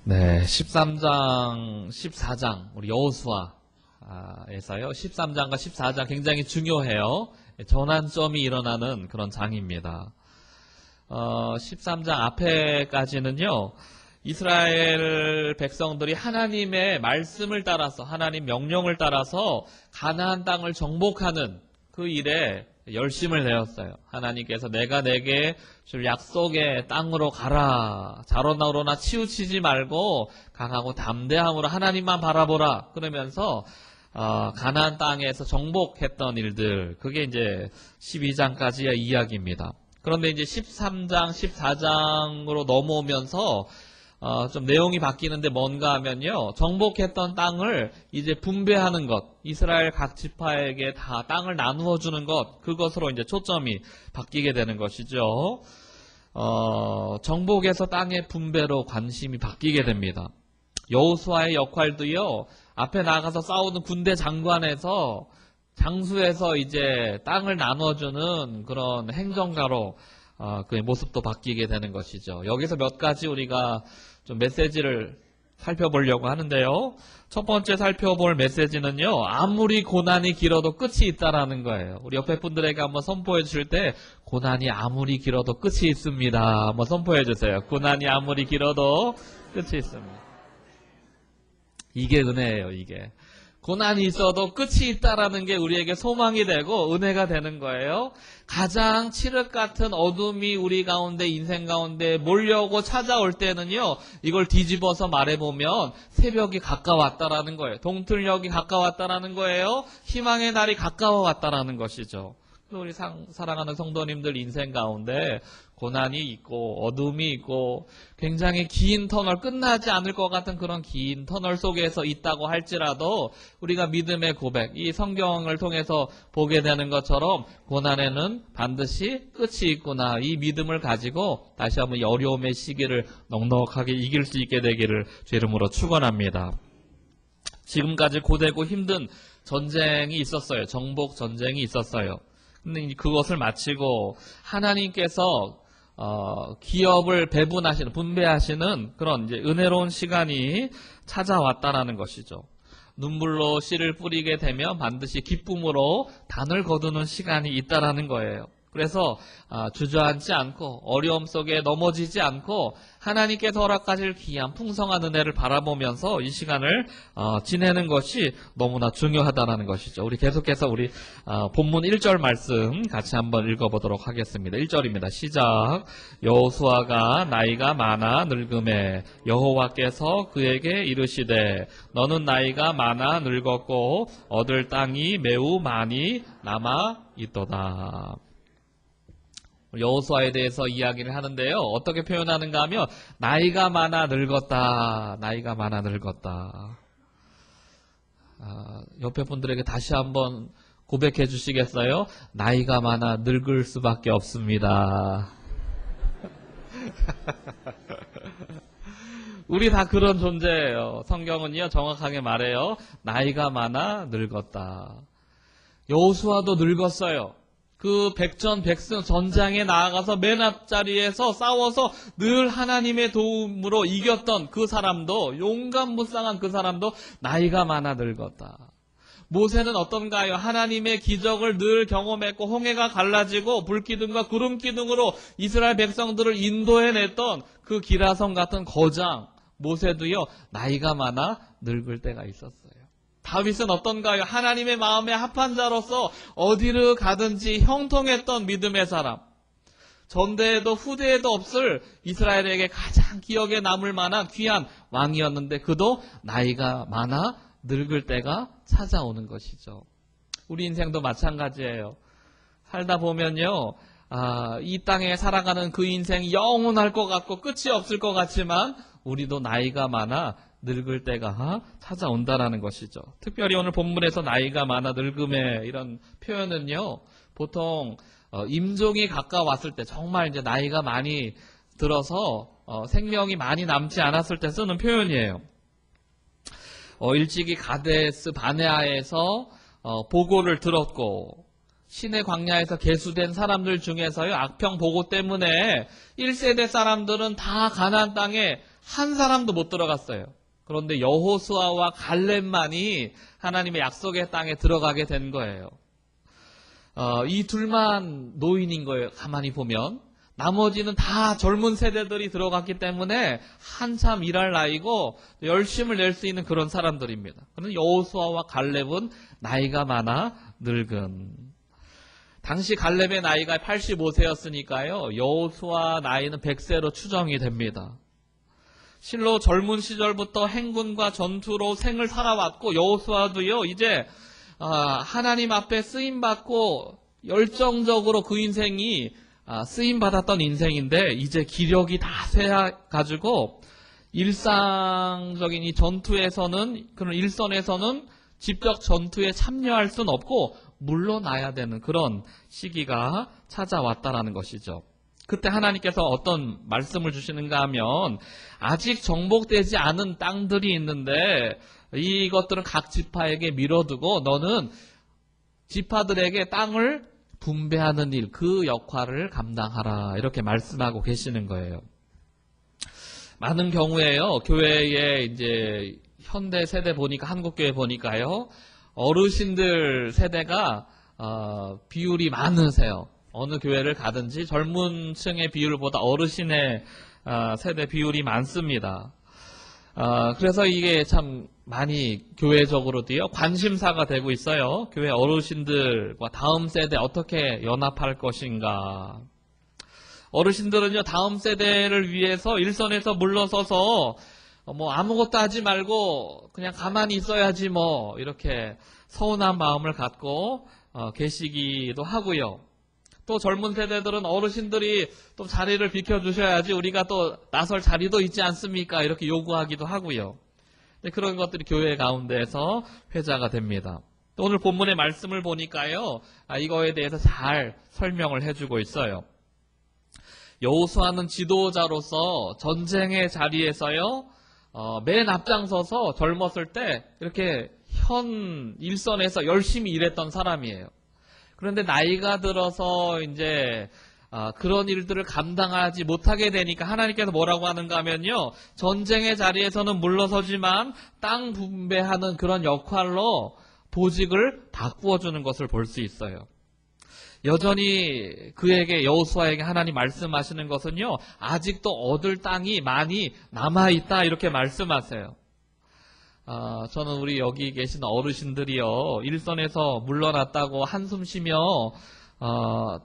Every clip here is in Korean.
네, 13장, 14장, 우리 여호수아에서요. 13장과 14장 굉장히 중요해요. 전환점이 일어나는 그런 장입니다. 13장 앞에까지는요. 이스라엘 백성들이 하나님의 말씀을 따라서, 하나님 명령을 따라서 가나안 땅을 정복하는 그 일에 열심을 내었어요. 하나님께서 내가 내게 줄 약속의 땅으로 가라. 자로나 우로나 치우치지 말고 강하고 담대함으로 하나님만 바라보라. 그러면서 가나안 땅에서 정복했던 일들, 그게 이제 12장까지의 이야기입니다. 그런데 이제 13장, 14장으로 넘어오면서 좀 내용이 바뀌는데 뭔가 하면요. 정복했던 땅을 이제 분배하는 것, 이스라엘 각 지파에게 다 땅을 나누어 주는 것, 그것으로 이제 초점이 바뀌게 되는 것이죠. 정복에서 땅의 분배로 관심이 바뀌게 됩니다. 여호수아의 역할도요. 앞에 나가서 싸우는 군대 장관에서 장수에서 이제 땅을 나눠주는 그런 행정가로 그의 모습도 바뀌게 되는 것이죠. 여기서 몇 가지 우리가 좀 메시지를 살펴보려고 하는데요. 첫 번째 살펴볼 메시지는요. 아무리 고난이 길어도 끝이 있다라는 거예요. 우리 옆에 분들에게 한번 선포해 주실 때 고난이 아무리 길어도 끝이 있습니다. 한번 선포해 주세요. 고난이 아무리 길어도 끝이 있습니다. 이게 은혜예요. 이게. 고난이 있어도 끝이 있다라는 게 우리에게 소망이 되고 은혜가 되는 거예요. 가장 칠흑 같은 어둠이 우리 가운데, 인생 가운데 몰려오고 찾아올 때는요, 이걸 뒤집어서 말해보면 새벽이 가까웠다라는 거예요. 동틀녘이 가까웠다라는 거예요. 희망의 날이 가까워왔다라는 것이죠. 우리 사랑하는 성도님들 인생 가운데 고난이 있고 어둠이 있고 굉장히 긴 터널, 끝나지 않을 것 같은 그런 긴 터널 속에서 있다고 할지라도 우리가 믿음의 고백, 이 성경을 통해서 보게 되는 것처럼 고난에는 반드시 끝이 있구나, 이 믿음을 가지고 다시 한번 이 어려움의 시기를 넉넉하게 이길 수 있게 되기를 주 이름으로 축원합니다. 지금까지 고되고 힘든 전쟁이 있었어요. 정복 전쟁이 있었어요. 근데 그것을 마치고 하나님께서 기업을 배분하시는, 분배하시는 그런 이제 은혜로운 시간이 찾아왔다라는 것이죠. 눈물로 씨를 뿌리게 되면 반드시 기쁨으로 단을 거두는 시간이 있다라는 거예요. 그래서 주저앉지 않고 어려움 속에 넘어지지 않고 하나님께서 허락하실 귀한 풍성한 은혜를 바라보면서 이 시간을 지내는 것이 너무나 중요하다는 것이죠. 우리 계속해서 우리 본문 1절 말씀 같이 한번 읽어보도록 하겠습니다. 1절입니다. 시작. 여호수아가 나이가 많아 늙음에 여호와께서 그에게 이르시되 너는 나이가 많아 늙었고 얻을 땅이 매우 많이 남아 있도다. 여호수아에 대해서 이야기를 하는데요. 어떻게 표현하는가 하면 나이가 많아 늙었다. 나이가 많아 늙었다. 옆에 분들에게 다시 한번 고백해 주시겠어요? 나이가 많아 늙을 수밖에 없습니다. 우리 다 그런 존재예요. 성경은요 정확하게 말해요. 나이가 많아 늙었다. 여호수아도 늙었어요. 그 백전백승 전장에 나아가서 맨 앞자리에서 싸워서 늘 하나님의 도움으로 이겼던 그 사람도, 용감무쌍한 그 사람도 나이가 많아 늙었다. 모세는 어떤가요? 하나님의 기적을 늘 경험했고 홍해가 갈라지고 불기둥과 구름기둥으로 이스라엘 백성들을 인도해냈던 그 기라성 같은 거장 모세도요 나이가 많아 늙을 때가 있었어요. 다윗은 어떤가요? 하나님의 마음에 합한 자로서 어디를 가든지 형통했던 믿음의 사람. 전대에도 후대에도 없을 이스라엘에게 가장 기억에 남을 만한 귀한 왕이었는데 그도 나이가 많아 늙을 때가 찾아오는 것이죠. 우리 인생도 마찬가지예요. 살다 보면요. 이 땅에 살아가는 그 인생이 영원할 것 같고 끝이 없을 것 같지만 우리도 나이가 많아 늙을 때가 찾아온다라는 것이죠. 특별히 오늘 본문에서 나이가 많아 늙음의 이런 표현은요, 보통 임종이 가까웠을 때, 정말 이제 나이가 많이 들어서 생명이 많이 남지 않았을 때 쓰는 표현이에요. 일찍이 가데스 바네아에서 보고를 들었고 신의 광야에서 계수된 사람들 중에서요, 악평 보고 때문에 1세대 사람들은 다 가나안 땅에 한 사람도 못 들어갔어요. 그런데 여호수아와 갈렙만이 하나님의 약속의 땅에 들어가게 된 거예요. 이 둘만 노인인 거예요. 가만히 보면. 나머지는 다 젊은 세대들이 들어갔기 때문에 한참 일할 나이고 열심을 낼 수 있는 그런 사람들입니다. 그런데 여호수아와 갈렙은 나이가 많아 늙은. 당시 갈렙의 나이가 85세였으니까요. 여호수아 나이는 100세로 추정이 됩니다. 실로 젊은 시절부터 행군과 전투로 생을 살아왔고 여호수아도요. 이제 하나님 앞에 쓰임받고 열정적으로 그 인생이 쓰임받았던 인생인데 이제 기력이 다 쇠가지고 일상적인 이 전투에서는 그런 일선에서는 직접 전투에 참여할 수는 없고 물러나야 되는 그런 시기가 찾아왔다라는 것이죠. 그때 하나님께서 어떤 말씀을 주시는가 하면 아직 정복되지 않은 땅들이 있는데 이것들은 각 지파에게 밀어두고 너는 지파들에게 땅을 분배하는 일, 그 역할을 감당하라. 이렇게 말씀하고 계시는 거예요. 많은 경우에요, 교회에 이제 현대 세대 보니까, 한국교회 보니까요, 어르신들 세대가, 비율이 많으세요. 어느 교회를 가든지 젊은 층의 비율보다 어르신의 세대 비율이 많습니다. 그래서 이게 참 많이 교회적으로도요, 관심사가 되고 있어요. 교회 어르신들과 다음 세대 어떻게 연합할 것인가. 어르신들은요, 다음 세대를 위해서 일선에서 물러서서 아무것도 하지 말고 그냥 가만히 있어야지 이렇게 서운한 마음을 갖고 계시기도 하고요. 또 젊은 세대들은 어르신들이 또 자리를 비켜주셔야지 우리가 또 나설 자리도 있지 않습니까? 이렇게 요구하기도 하고요. 그런 것들이 교회 가운데에서 회자가 됩니다. 또 오늘 본문의 말씀을 보니까요, 이거에 대해서 잘 설명을 해주고 있어요. 여호수아는 지도자로서 전쟁의 자리에서요, 맨 앞장서서 젊었을 때 이렇게 현 일선에서 열심히 일했던 사람이에요. 그런데 나이가 들어서 이제 그런 일들을 감당하지 못하게 되니까 하나님께서 뭐라고 하는가 하면요, 전쟁의 자리에서는 물러서지만 땅 분배하는 그런 역할로 보직을 바꾸어주는 것을 볼 수 있어요. 여전히 그에게, 여호수아에게 하나님 말씀하시는 것은요, 아직도 얻을 땅이 많이 남아있다 이렇게 말씀하세요. 저는 우리 여기 계신 어르신들이요, 일선에서 물러났다고 한숨 쉬며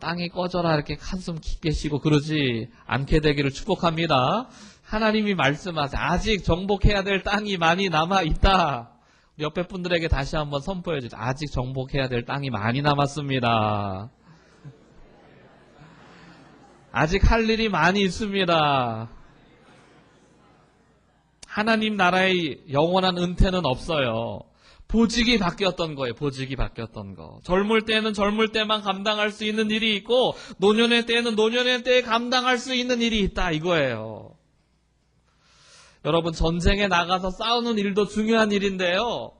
땅이 꺼져라 이렇게 한숨 깊게 쉬고 그러지 않게 되기를 축복합니다. 하나님이 말씀하세요. 아직 정복해야 될 땅이 많이 남아있다. 옆에 분들에게 다시 한번 선포해 주세요. 아직 정복해야 될 땅이 많이 남았습니다. 아직 할 일이 많이 있습니다. 하나님 나라의 영원한 은퇴는 없어요. 보직이 바뀌었던 거예요. 보직이 바뀌었던 거. 젊을 때는 젊을 때만 감당할 수 있는 일이 있고 노년의 때는 노년의 때에 감당할 수 있는 일이 있다 이거예요. 여러분, 전쟁에 나가서 싸우는 일도 중요한 일인데요,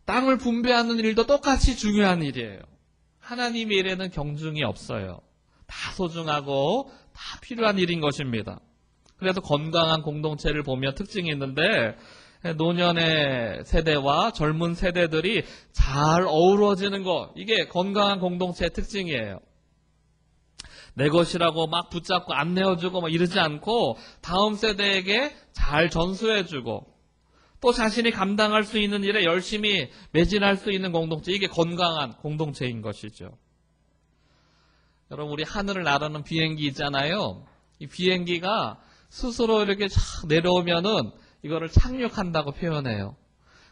땅을 분배하는 일도 똑같이 중요한 일이에요. 하나님의 일에는 경중이 없어요. 다 소중하고 다 필요한 일인 것입니다. 그래서 건강한 공동체를 보면 특징이 있는데, 노년의 세대와 젊은 세대들이 잘 어우러지는 것, 이게 건강한 공동체의 특징이에요. 내 것이라고 막 붙잡고 안 내어주고 이러지 않고 다음 세대에게 잘 전수해주고 또 자신이 감당할 수 있는 일에 열심히 매진할 수 있는 공동체, 이게 건강한 공동체인 것이죠. 여러분, 우리 하늘을 나르는 비행기 있잖아요. 이 비행기가 스스로 이렇게 착 내려오면은 이거를 착륙한다고 표현해요.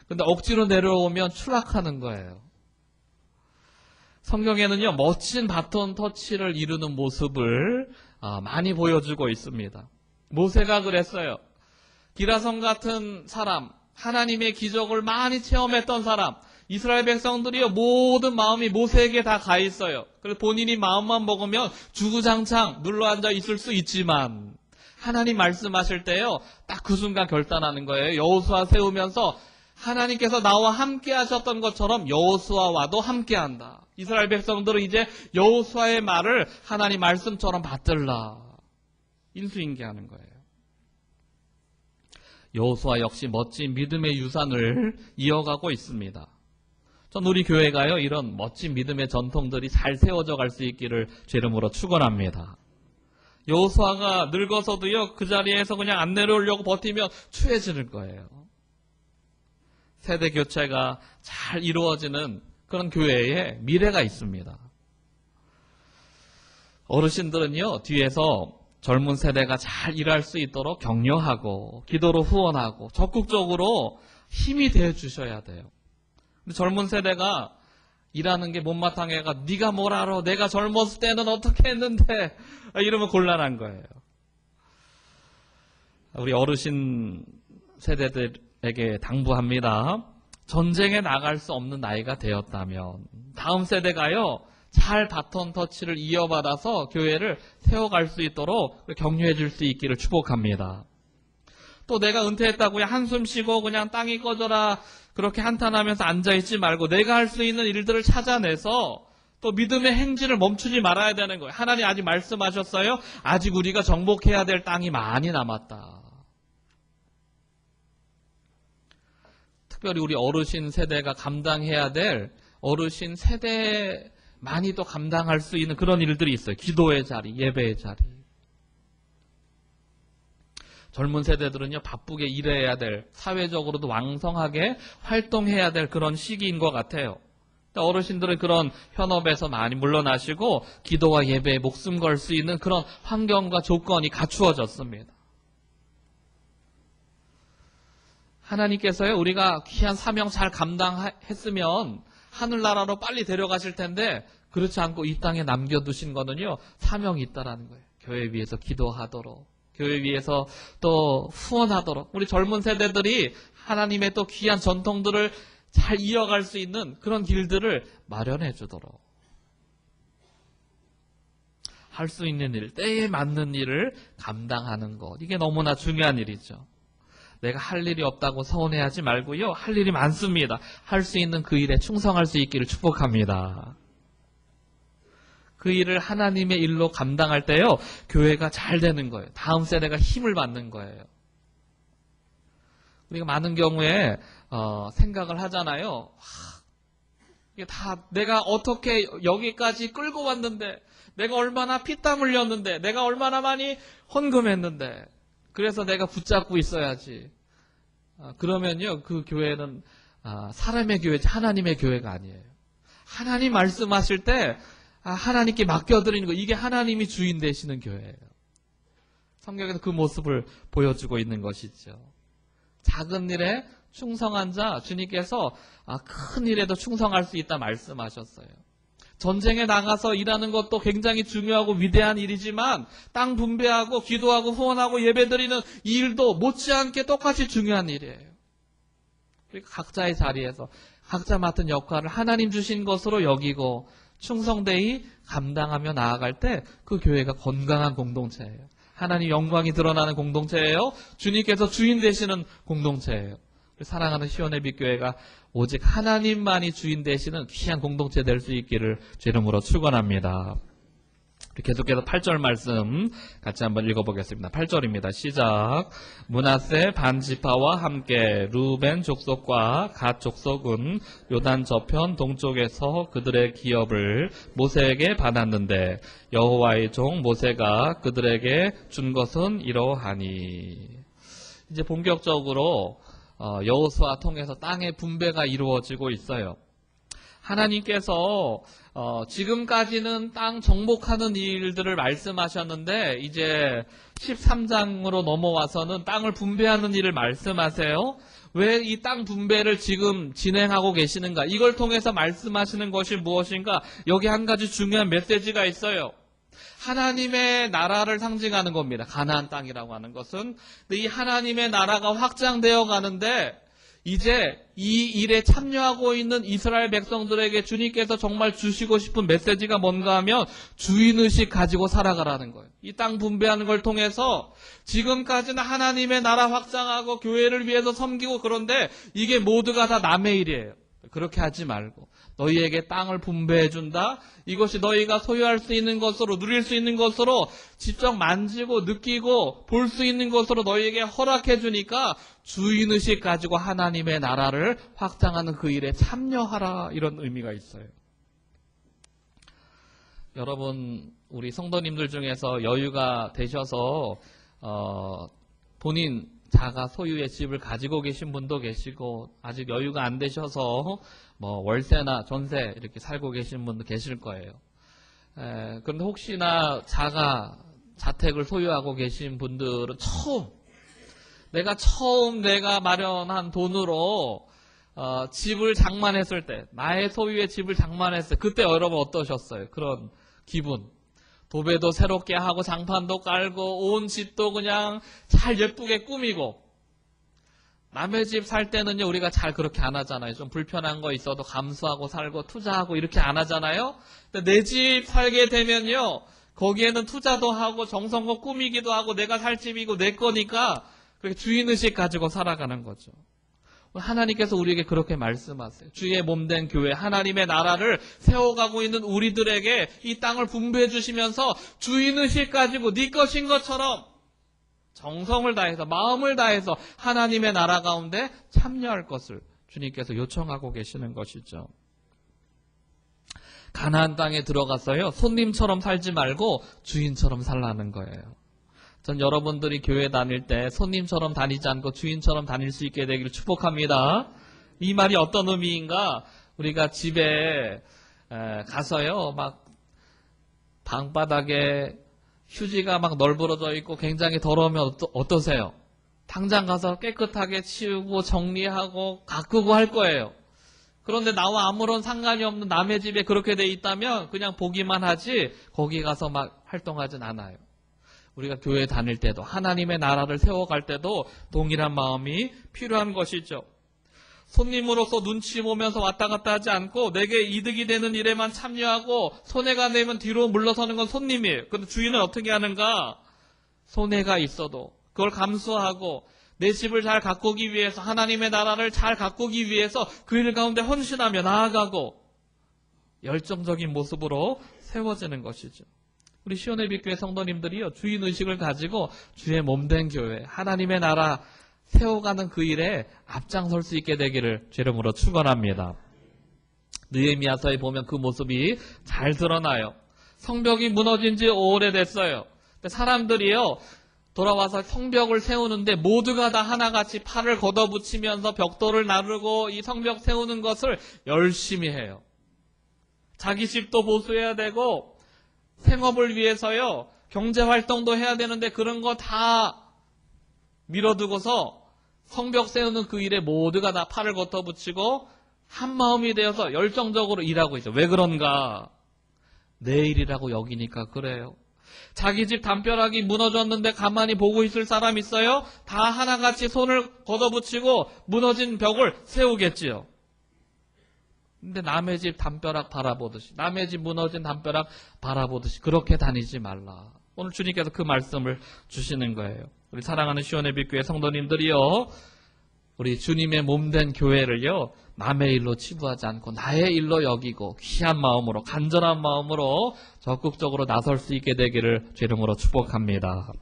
근데 억지로 내려오면 추락하는 거예요. 성경에는요, 멋진 바톤 터치를 이루는 모습을 많이 보여주고 있습니다. 모세가 그랬어요. 기라성 같은 사람, 하나님의 기적을 많이 체험했던 사람, 이스라엘 백성들이요, 모든 마음이 모세에게 다 가 있어요. 그래서 본인이 마음만 먹으면 주구장창 눌러앉아 있을 수 있지만 하나님 말씀하실 때요, 딱 그 순간 결단하는 거예요. 여호수아 세우면서 하나님께서 나와 함께 하셨던 것처럼 여호수아와도 함께 한다. 이스라엘 백성들은 이제 여호수아의 말을 하나님 말씀처럼 받들라. 인수인계하는 거예요. 여호수아 역시 멋진 믿음의 유산을 이어가고 있습니다. 전 우리 교회가요, 이런 멋진 믿음의 전통들이 잘 세워져 갈 수 있기를 주 이름으로 축원합니다. 여호수아가 늙어서도요, 그 자리에서 그냥 안 내려오려고 버티면 추해지는 거예요. 세대 교체가 잘 이루어지는 그런 교회에 미래가 있습니다. 어르신들은요, 뒤에서 젊은 세대가 잘 일할 수 있도록 격려하고 기도로 후원하고 적극적으로 힘이 되어 주셔야 돼요. 근데 젊은 세대가 일하는 게 못마땅해가 네가 뭘 알아? 내가 젊었을 때는 어떻게 했는데? 이러면 곤란한 거예요. 우리 어르신 세대들에게 당부합니다. 전쟁에 나갈 수 없는 나이가 되었다면 다음 세대가요, 잘 바톤 터치를 이어받아서 교회를 세워갈 수 있도록 격려해 줄 수 있기를 축복합니다. 또 내가 은퇴했다고 한숨 쉬고 그냥 땅이 꺼져라 그렇게 한탄하면서 앉아있지 말고 내가 할 수 있는 일들을 찾아내서 또 믿음의 행진을 멈추지 말아야 되는 거예요. 하나님 아직 말씀하셨어요. 아직 우리가 정복해야 될 땅이 많이 남았다. 특별히 우리 어르신 세대가 감당해야 될 어르신 세대만이 또 감당할 수 있는 그런 일들이 있어요. 기도의 자리, 예배의 자리. 젊은 세대들은요, 바쁘게 일해야 될, 사회적으로도 왕성하게 활동해야 될 그런 시기인 것 같아요. 어르신들은 그런 현업에서 많이 물러나시고 기도와 예배에 목숨 걸 수 있는 그런 환경과 조건이 갖추어졌습니다. 하나님께서요, 우리가 귀한 사명 잘 감당했으면 하늘나라로 빨리 데려가실 텐데 그렇지 않고 이 땅에 남겨두신 거는요, 사명이 있다라는 거예요. 교회 위해서 기도하도록, 교회 위해서 또 후원하도록, 우리 젊은 세대들이 하나님의 또 귀한 전통들을 잘 이어갈 수 있는 그런 길들을 마련해 주도록 할 수 있는 일, 때에 맞는 일을 감당하는 것, 이게 너무나 중요한 일이죠. 내가 할 일이 없다고 서운해하지 말고요, 할 일이 많습니다. 할 수 있는 그 일에 충성할 수 있기를 축복합니다. 그 일을 하나님의 일로 감당할 때요, 교회가 잘 되는 거예요. 다음 세대가 힘을 받는 거예요. 우리가 많은 경우에 생각을 하잖아요. 이게 다 내가 어떻게 여기까지 끌고 왔는데, 내가 얼마나 피땀 흘렸는데, 내가 얼마나 많이 헌금했는데, 그래서 내가 붙잡고 있어야지. 그러면요, 그 교회는 사람의 교회지 하나님의 교회가 아니에요. 하나님 말씀하실 때 하나님께 맡겨드리는 거, 이게 하나님이 주인 되시는 교회예요. 성경에서 그 모습을 보여주고 있는 것이죠. 작은 일에 충성한 자, 주님께서 큰 일에도 충성할 수 있다 말씀하셨어요. 전쟁에 나가서 일하는 것도 굉장히 중요하고 위대한 일이지만 땅 분배하고 기도하고 후원하고 예배드리는 이 일도 못지않게 똑같이 중요한 일이에요. 그러니까 각자의 자리에서 각자 맡은 역할을 하나님 주신 것으로 여기고 충성되이 감당하며 나아갈 때 그 교회가 건강한 공동체예요. 하나님 영광이 드러나는 공동체예요. 주님께서 주인 되시는 공동체예요. 사랑하는 시온의 빛교회가 오직 하나님만이 주인 되시는 귀한 공동체 될 수 있기를 주 이름으로 축원합니다. 계속해서 8절 말씀 같이 한번 읽어보겠습니다. 8절입니다. 시작. 므낫세 반지파와 함께 루벤 족속과 갓 족속은 요단 저편 동쪽에서 그들의 기업을 모세에게 받았는데 여호와의 종 모세가 그들에게 준 것은 이러하니. 이제 본격적으로 여호수아 통해서 땅의 분배가 이루어지고 있어요. 하나님께서 지금까지는 땅 정복하는 일들을 말씀하셨는데 이제 13장으로 넘어와서는 땅을 분배하는 일을 말씀하세요. 왜 이 땅 분배를 지금 진행하고 계시는가? 이걸 통해서 말씀하시는 것이 무엇인가? 여기 한 가지 중요한 메시지가 있어요. 하나님의 나라를 상징하는 겁니다. 가나안 땅이라고 하는 것은. 근데 이 하나님의 나라가 확장되어 가는데 이제 이 일에 참여하고 있는 이스라엘 백성들에게 주님께서 정말 주시고 싶은 메시지가 뭔가 하면 주인의식 가지고 살아가라는 거예요. 이 땅 분배하는 걸 통해서 지금까지는 하나님의 나라 확장하고 교회를 위해서 섬기고 그런데 이게 모두가 다 남의 일이에요. 그렇게 하지 말고 너희에게 땅을 분배해 준다. 이것이 너희가 소유할 수 있는 것으로, 누릴 수 있는 것으로, 직접 만지고 느끼고 볼 수 있는 것으로 너희에게 허락해 주니까 주인의식 가지고 하나님의 나라를 확장하는 그 일에 참여하라. 이런 의미가 있어요. 여러분, 우리 성도님들 중에서 여유가 되셔서 본인 자가 소유의 집을 가지고 계신 분도 계시고, 아직 여유가 안 되셔서 뭐 월세나 전세 이렇게 살고 계신 분도 계실 거예요. 그런데 혹시나 자택을 소유하고 계신 분들은 내가 마련한 돈으로 집을 장만했을 때, 나의 소유의 집을 장만했을 때, 그때 여러분 어떠셨어요? 그런 기분. 도배도 새롭게 하고 장판도 깔고 온 집도 그냥 잘 예쁘게 꾸미고. 남의 집 살 때는요, 우리가 잘 그렇게 안 하잖아요. 좀 불편한 거 있어도 감수하고 살고 투자하고 이렇게 안 하잖아요. 근데 내 집 살게 되면요, 거기에는 투자도 하고 정성껏 꾸미기도 하고 내가 살 집이고 내 거니까 그렇게 주인의식 가지고 살아가는 거죠. 하나님께서 우리에게 그렇게 말씀하세요. 주의 몸된 교회, 하나님의 나라를 세워가고 있는 우리들에게 이 땅을 분배해 주시면서 주인의식 가지고 네 것인 것처럼 정성을 다해서, 마음을 다해서 하나님의 나라 가운데 참여할 것을 주님께서 요청하고 계시는 것이죠. 가나안 땅에 들어가서요, 손님처럼 살지 말고 주인처럼 살라는 거예요. 전 여러분들이 교회 다닐 때 손님처럼 다니지 않고 주인처럼 다닐 수 있게 되기를 축복합니다. 이 말이 어떤 의미인가? 우리가 집에 가서요, 막 방바닥에 휴지가 막 널브러져 있고 굉장히 더러우면 어떠세요? 당장 가서 깨끗하게 치우고 정리하고 가꾸고 할 거예요. 그런데 나와 아무런 상관이 없는 남의 집에 그렇게 돼 있다면 그냥 보기만 하지 거기 가서 막 활동하진 않아요. 우리가 교회 다닐 때도, 하나님의 나라를 세워갈 때도 동일한 마음이 필요한 것이죠. 손님으로서 눈치 보면서 왔다 갔다 하지 않고 내게 이득이 되는 일에만 참여하고 손해가 되면 뒤로 물러서는 건 손님이에요. 그런데 주인은 어떻게 하는가? 손해가 있어도 그걸 감수하고 내 집을 잘 가꾸기 위해서, 하나님의 나라를 잘 가꾸기 위해서 그 일 가운데 헌신하며 나아가고 열정적인 모습으로 세워지는 것이죠. 우리 시온의 빛교회 성도님들이요, 주인의식을 가지고 주의 몸된 교회, 하나님의 나라 세워가는 그 일에 앞장설 수 있게 되기를 주 이름으로 축원합니다. 느헤미야서에 보면 그 모습이 잘 드러나요. 성벽이 무너진 지 오래됐어요. 근데 사람들이요, 돌아와서 성벽을 세우는데 모두가 다 하나같이 팔을 걷어붙이면서 벽돌을 나르고 이 성벽 세우는 것을 열심히 해요. 자기 집도 보수해야 되고 생업을 위해서요, 경제활동도 해야 되는데 그런 거 다 밀어두고서 성벽 세우는 그 일에 모두가 다 팔을 걷어붙이고 한마음이 되어서 열정적으로 일하고 있죠. 왜 그런가? 내 일이라고 여기니까 그래요. 자기 집 담벼락이 무너졌는데 가만히 보고 있을 사람 있어요? 다 하나같이 손을 걷어붙이고 무너진 벽을 세우겠지요. 근데 남의 집 담벼락 바라보듯이, 남의 집 무너진 담벼락 바라보듯이 그렇게 다니지 말라. 오늘 주님께서 그 말씀을 주시는 거예요. 우리 사랑하는 시온의 빛교회 성도님들이요, 우리 주님의 몸된 교회를요, 남의 일로 치부하지 않고 나의 일로 여기고 귀한 마음으로, 간절한 마음으로 적극적으로 나설 수 있게 되기를 주 이름으로 축복합니다.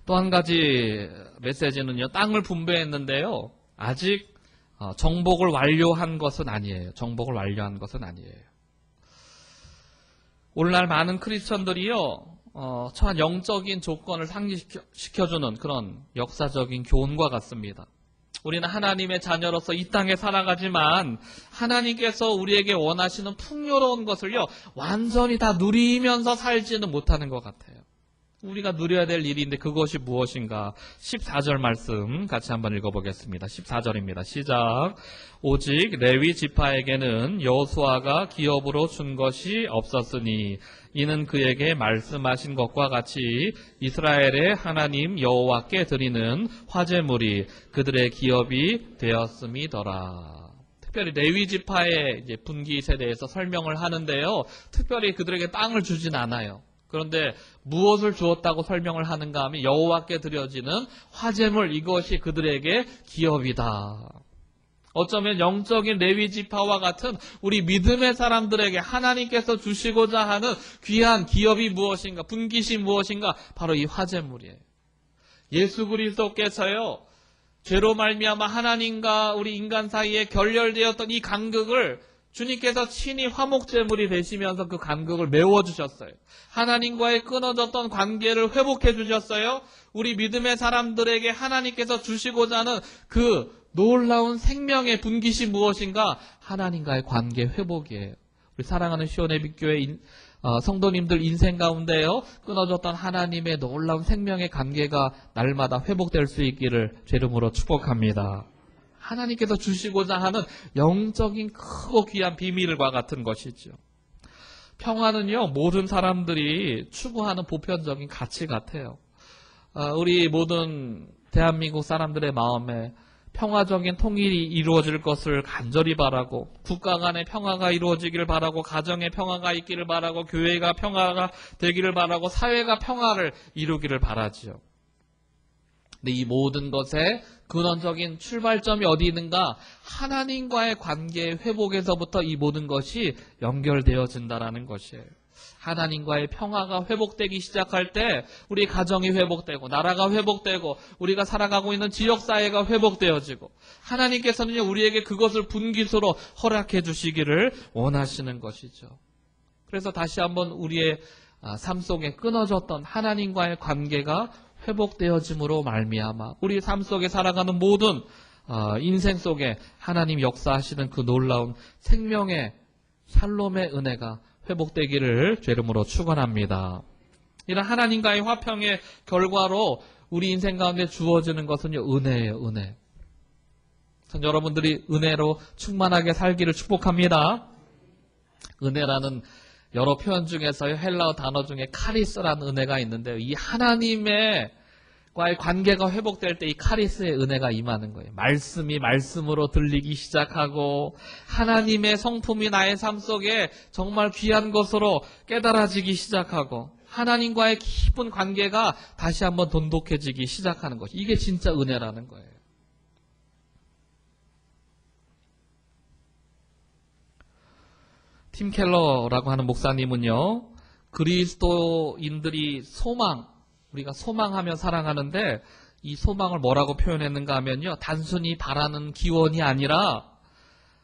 또 한 가지 메시지는요, 땅을 분배했는데요, 아직 정복을 완료한 것은 아니에요. 정복을 완료한 것은 아니에요. 오늘날 많은 크리스천들이요, 처한 영적인 조건을 상기시켜주는 그런 역사적인 교훈과 같습니다. 우리는 하나님의 자녀로서 이 땅에 살아가지만 하나님께서 우리에게 원하시는 풍요로운 것을요, 완전히 다 누리면서 살지는 못하는 것 같아요. 우리가 누려야 될 일인데 그것이 무엇인가? 14절 말씀 같이 한번 읽어보겠습니다. 14절입니다. 시작. 오직 레위 지파에게는 여호수아가 기업으로 준 것이 없었으니 이는 그에게 말씀하신 것과 같이 이스라엘의 하나님 여호와께 드리는 화제물이 그들의 기업이 되었음이더라. 특별히 레위 지파의 이제 분깃에 대해서 설명을 하는데요, 특별히 그들에게 땅을 주진 않아요. 그런데 무엇을 주었다고 설명을 하는가 하면 여호와께 드려지는 화제물, 이것이 그들에게 기업이다. 어쩌면 영적인 레위 지파와 같은 우리 믿음의 사람들에게 하나님께서 주시고자 하는 귀한 기업이 무엇인가, 분깃이 무엇인가, 바로 이 화제물이에요. 예수 그리스도께서요, 죄로 말미암아 하나님과 우리 인간 사이에 결렬되었던 이 간극을 주님께서 친히 화목제물이 되시면서 그 간극을 메워주셨어요. 하나님과의 끊어졌던 관계를 회복해 주셨어요. 우리 믿음의 사람들에게 하나님께서 주시고자 하는 그 놀라운 생명의 분깃이 무엇인가? 하나님과의 관계 회복이에요. 우리 사랑하는 시온의 빛교회 성도님들 인생 가운데요, 끊어졌던 하나님의 놀라운 생명의 관계가 날마다 회복될 수 있기를 주 이름으로 축복합니다. 하나님께서 주시고자 하는 영적인 크고 귀한 비밀과 같은 것이죠. 평화는요, 모든 사람들이 추구하는 보편적인 가치 같아요. 우리 모든 대한민국 사람들의 마음에 평화적인 통일이 이루어질 것을 간절히 바라고, 국가 간의 평화가 이루어지기를 바라고, 가정의 평화가 있기를 바라고, 교회가 평화가 되기를 바라고, 사회가 평화를 이루기를 바라지요. 근데 이 모든 것의 근원적인 출발점이 어디 있는가? 하나님과의 관계의 회복에서부터 이 모든 것이 연결되어진다는 것이에요. 하나님과의 평화가 회복되기 시작할 때 우리 가정이 회복되고, 나라가 회복되고, 우리가 살아가고 있는 지역사회가 회복되어지고, 하나님께서는 우리에게 그것을 분깃으로 허락해 주시기를 원하시는 것이죠. 그래서 다시 한번 우리의 삶 속에 끊어졌던 하나님과의 관계가 회복되어짐으로 말미암아 우리 삶 속에 살아가는 모든 인생 속에 하나님 역사하시는 그 놀라운 생명의 샬롬의 은혜가 회복되기를 주 이름으로 축원합니다. 이런 하나님과의 화평의 결과로 우리 인생 가운데 주어지는 것은요, 은혜예요, 은혜. 여러분들이 은혜로 충만하게 살기를 축복합니다. 은혜라는 여러 표현 중에서요, 헬라어 단어 중에 카리스라는 은혜가 있는데요, 이 하나님의 과의 관계가 회복될 때 이 카리스의 은혜가 임하는 거예요. 말씀이 말씀으로 들리기 시작하고, 하나님의 성품이 나의 삶 속에 정말 귀한 것으로 깨달아지기 시작하고, 하나님과의 깊은 관계가 다시 한번 돈독해지기 시작하는 것. 이게 진짜 은혜라는 거예요. 팀 켈러라고 하는 목사님은요, 그리스도인들이 우리가 소망하며 사랑하는데, 이 소망을 뭐라고 표현했는가 하면요, 단순히 바라는 기원이 아니라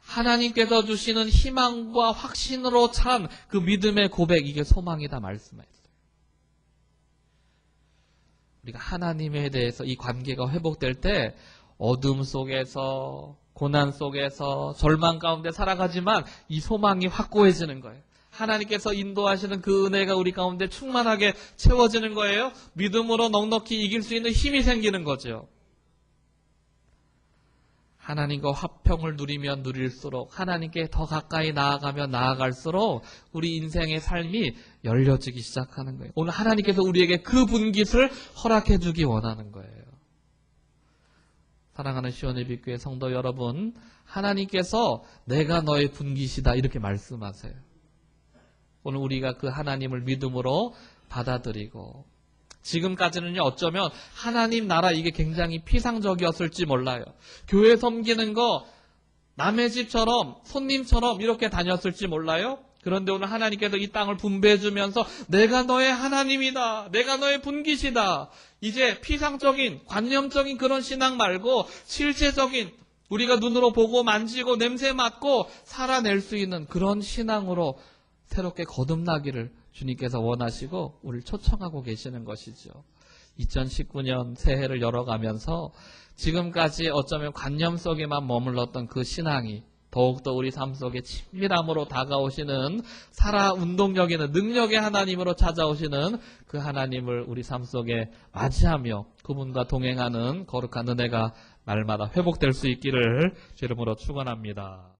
하나님께서 주시는 희망과 확신으로 찬 그 믿음의 고백, 이게 소망이다 말씀했어요. 우리가 하나님에 대해서 이 관계가 회복될 때 어둠 속에서, 고난 속에서, 절망 가운데 살아가지만 이 소망이 확고해지는 거예요. 하나님께서 인도하시는 그 은혜가 우리 가운데 충만하게 채워지는 거예요. 믿음으로 넉넉히 이길 수 있는 힘이 생기는 거죠. 하나님과 화평을 누리면 누릴수록, 하나님께 더 가까이 나아가면 나아갈수록 우리 인생의 삶이 열려지기 시작하는 거예요. 오늘 하나님께서 우리에게 그 분깃을 허락해 주기 원하는 거예요. 사랑하는 시온의 빛교회 성도 여러분, 하나님께서 내가 너의 분깃이다 이렇게 말씀하세요. 오늘 우리가 그 하나님을 믿음으로 받아들이고, 지금까지는요, 어쩌면 하나님 나라 이게 굉장히 피상적이었을지 몰라요. 교회 섬기는 거 남의 집처럼, 손님처럼 이렇게 다녔을지 몰라요. 그런데 오늘 하나님께서 이 땅을 분배해 주면서 내가 너의 하나님이다, 내가 너의 분깃이다, 이제 피상적인 관념적인 그런 신앙 말고 실제적인, 우리가 눈으로 보고 만지고 냄새 맡고 살아낼 수 있는 그런 신앙으로 새롭게 거듭나기를 주님께서 원하시고 우리를 초청하고 계시는 것이죠. 2019년 새해를 열어가면서 지금까지 어쩌면 관념 속에만 머물렀던 그 신앙이 더욱더 우리 삶 속에 친밀함으로 다가오시는, 살아 운동력 있는 능력의 하나님으로 찾아오시는 그 하나님을 우리 삶 속에 맞이하며 그분과 동행하는 거룩한 은혜가 날마다 회복될 수 있기를 주 이름으로 축원합니다.